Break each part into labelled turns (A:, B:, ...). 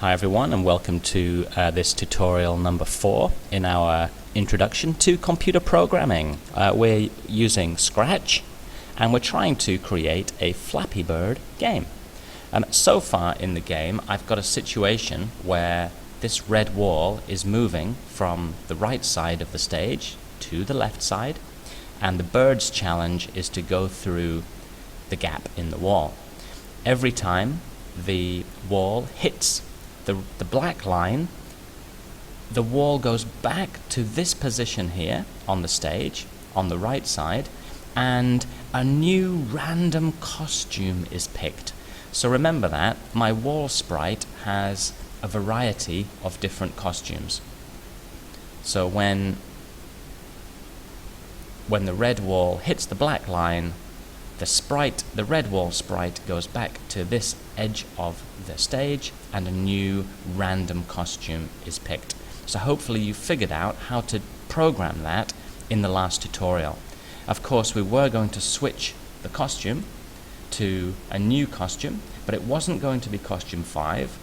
A: Hi everyone, and welcome to this tutorial number 4 in our introduction to computer programming. We're using Scratch and we're trying to create a Flappy Bird game. So far in the game I've got a situation where this red wall is moving from the right side of the stage to the left side, and the bird's challenge is to go through the gap in the wall. Every time the wall hits the black line, the wall goes back to this position here on the stage, on the right side, and a new random costume is picked. So remember that my wall sprite has a variety of different costumes. So when the red wall hits the black line, the red wall sprite goes back to this edge of the stage and a new random costume is picked. So hopefully you figured out how to program that in the last tutorial. Of course, we were going to switch the costume to a new costume, but it wasn't going to be costume 5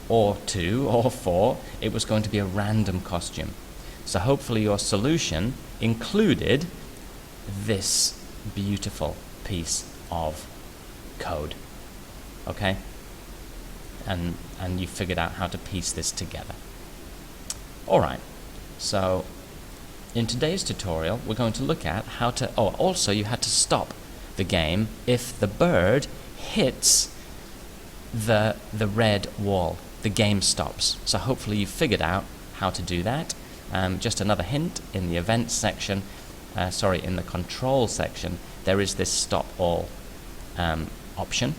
A: or 2 or 4. It was going to be a random costume. So hopefully your solution included this beautiful piece of code. Okay? And you figured out how to piece this together. Alright, so in today's tutorial we're going to look at how to, also you had to stop the game if the bird hits the red wall. The game stops. So hopefully you figured out how to do that. Just another hint, in the events section, in the control section, there is this stop all option,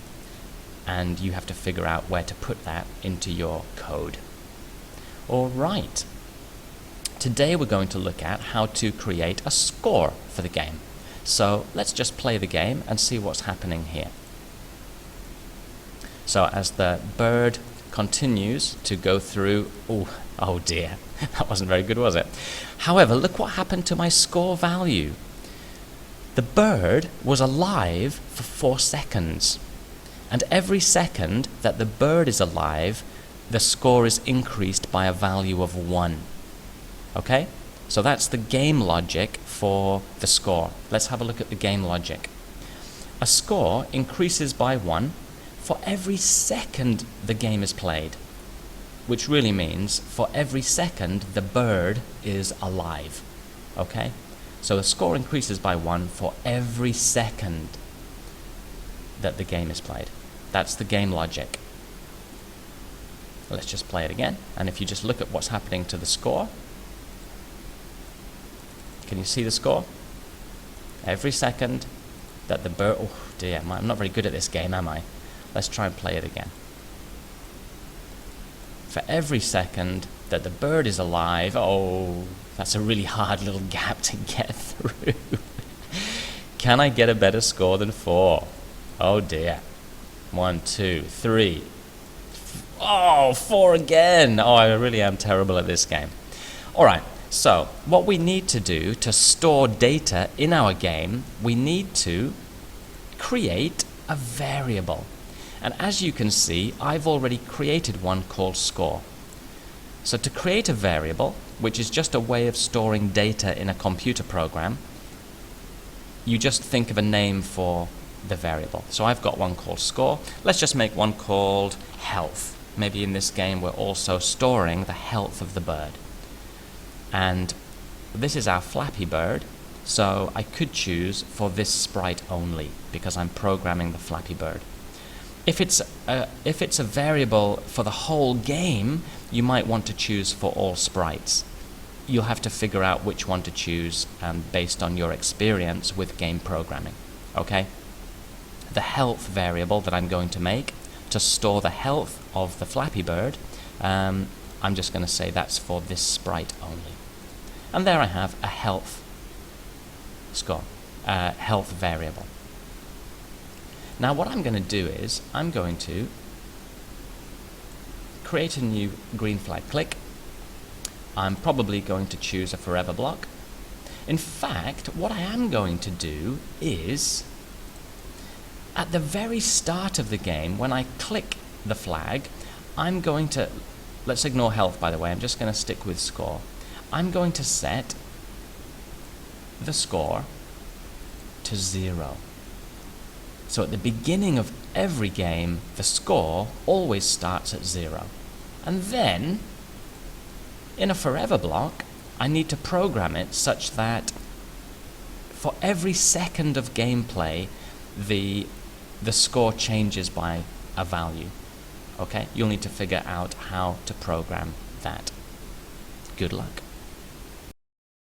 A: and you have to figure out where to put that into your code. Alright, today we're going to look at how to create a score for the game. So let's just play the game and see what's happening here. So as the bird continues to go through, oh dear, that wasn't very good, was it? However, look what happened to my score value. The bird was alive for 4 seconds, and every second that the bird is alive, the score is increased by a value of 1. Okay? So that's the game logic for the score. Let's have a look at the game logic. A score increases by 1 for every second the game is played, which really means for every second the bird is alive. Okay? So the score increases by 1 for every second that the game is played. That's the game logic. Let's just play it again. And if you just look at what's happening to the score, can you see the score? Every second that the bird, oh dear, I'm not very good at this game, am I? Let's try and play it again. For every second that the bird is alive, that's a really hard little gap to get through. Can I get a better score than 4? Oh dear. 1, 2, 3. 4 again. I really am terrible at this game. Alright, so what we need to do to store data in our game, we need to create a variable. And as you can see, I've already created one called score. So to create a variable, which is just a way of storing data in a computer program, you just think of a name for the variable. So I've got one called score. Let's just make one called health. Maybe in this game we're also storing the health of the bird. And this is our Flappy Bird, so I could choose for this sprite only because I'm programming the Flappy Bird. If it's a variable for the whole game, you might want to choose for all sprites. You'll have to figure out which one to choose based on your experience with game programming. Okay? The health variable that I'm going to make to store the health of the Flappy Bird, I'm just going to say that's for this sprite only. And there I have a health score, health variable. Now what I'm going to do is I'm going to create a new green flag click. I'm probably going to choose a forever block. In fact, what I am going to do is at the very start of the game, when I click the flag, I'm going to, let's ignore health by the way, I'm just going to stick with score. I'm going to set the score to 0. So at the beginning of every game, the score always starts at 0. And then, in a forever block, I need to program it such that for every second of gameplay, the score changes by a value. Okay? You'll need to figure out how to program that. Good luck.